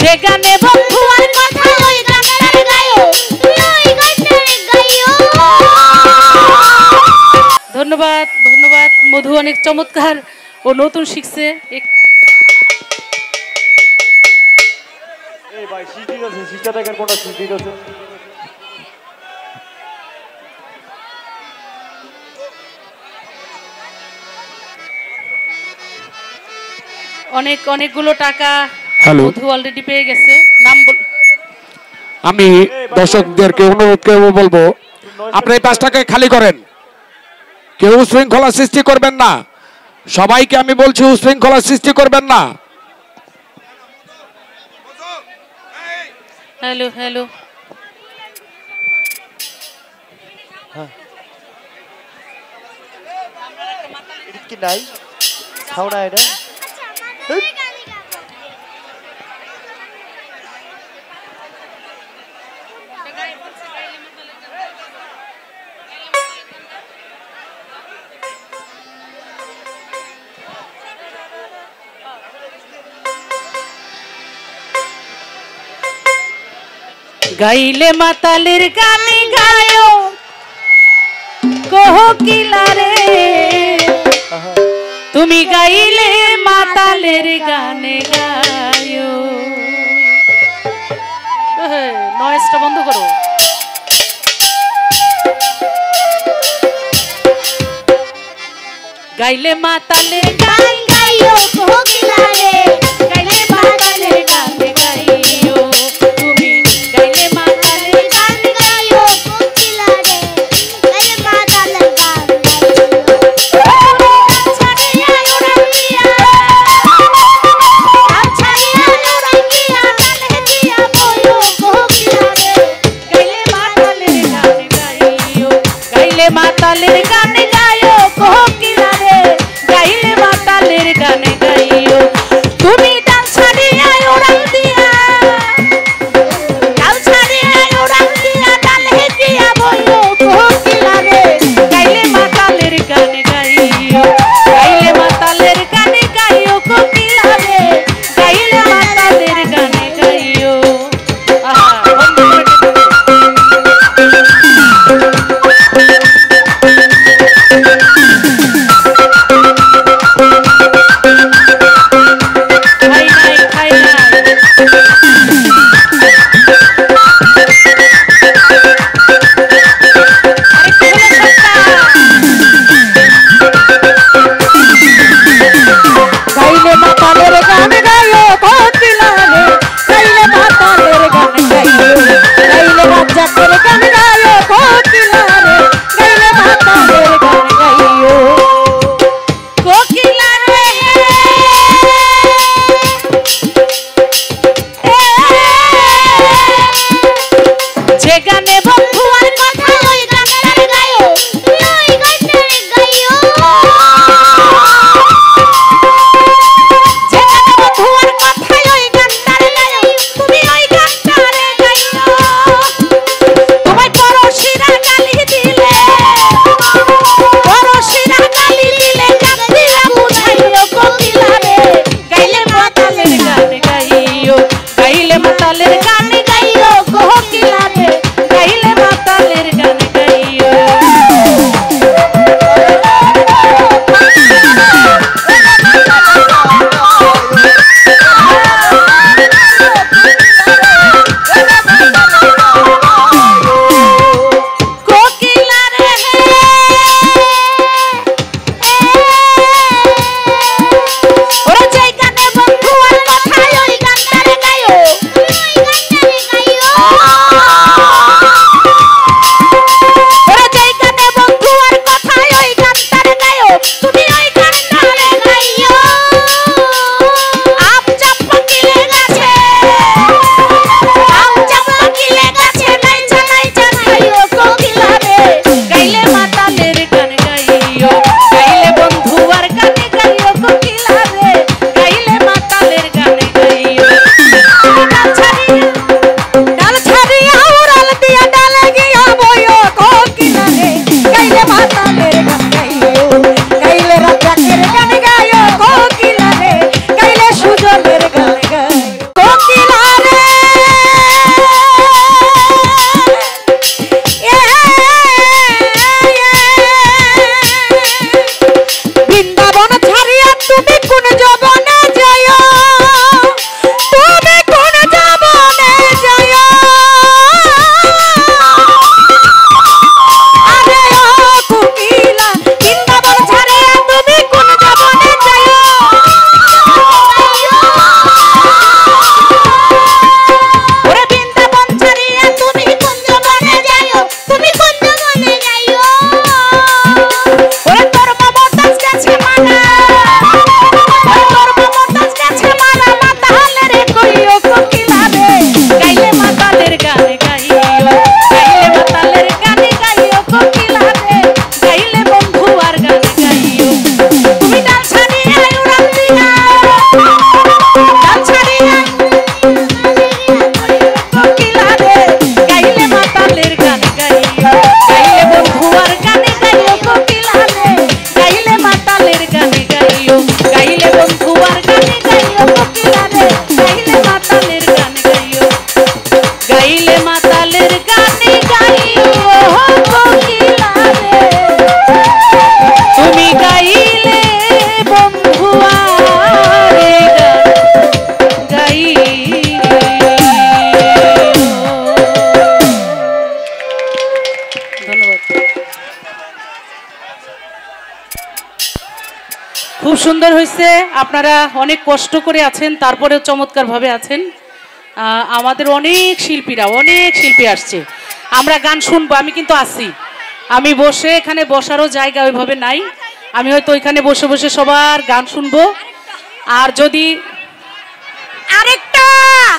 যে গানে বন্ধু আর কথা ওই গানটার গায়ো ওই গানটার গায়ো। ধন্যবাদ ধন্যবাদ। মধু অনেক চমৎকার ও নতুন শিখছে। এই ভাই সিটি আছে, সিটা দেখেন কোনটা সিটি আছে। অনেকগুলো টাকা মধু অলরেডি পেয়ে গেছে। নাম আমি দর্শকদেরকে অনুরোধ করব, বলবো আপনি এই পাঁচটাকে খালি করেন, কেউ উশৃঙ্খলা সৃষ্টি করবেন না। সবাইকে আমি বলছি উশৃঙ্খলা সৃষ্টি করবেন না। হ্যালো হ্যালো কি নাই খাও না এটা। গাইলে মাতালের গানে গায়ো কোকিলা রে, তুমি গাইলে মাতালের গানে গায়ো। নয়েজটা বন্ধ করো। গাইলে মাতালের গান গাইও কোকিলা রে, গাইলে মাতালের গান গাইও তুমি, গাইলে মাতালের গান গাইও কোকিলা রে, গাইলে মাতালের গান গাইও। ছাড়িয়া উড়াইয়া ছাড়িয়া উড়াইয়া গালে দিয়া বলো কোকিলা রে, গাইলে মাতালের গান গাইও, গাইলে মাতালের গান গাইও কোকিলা রে, গাইলে মাতালের গান গাইও তুমি। ডাল ছাড়িয়া উড়াল দিয়া, ডাল ছাড়িয়া উড়াল দিয়া ডালে দিয়া বলো কোকিলা রে, গাইলে মাতালের গান গাইও, গাইলে মাতালের গান গাইও কোকিলা রে, গাইলে মাতালের গান গাইও। আহা বন্ধ করে বন্ধুয়ার গানে গাইও কোকিলা রে গাইলে মাতালের গান গাইও গাইলে মাতালের গানে গাইও কোকিলা রে তুমি গাইলে বন্ধুয়ারে গাইও ধন্যবাদ। খুব সুন্দর হয়েছে, আপনারা অনেক কষ্ট করে আছেন, তারপরেও চমৎকারভাবে আছেন। আমাদের অনেক শিল্পী আসছে, আমরা গান শুনবো। আমি কিন্তু আসি, আমি বসে এখানে বসারও জায়গা ওইভাবে নাই, আমি হয়তো ওইখানে বসে বসে সবার গান শুনবো। আর যদি আরেকটু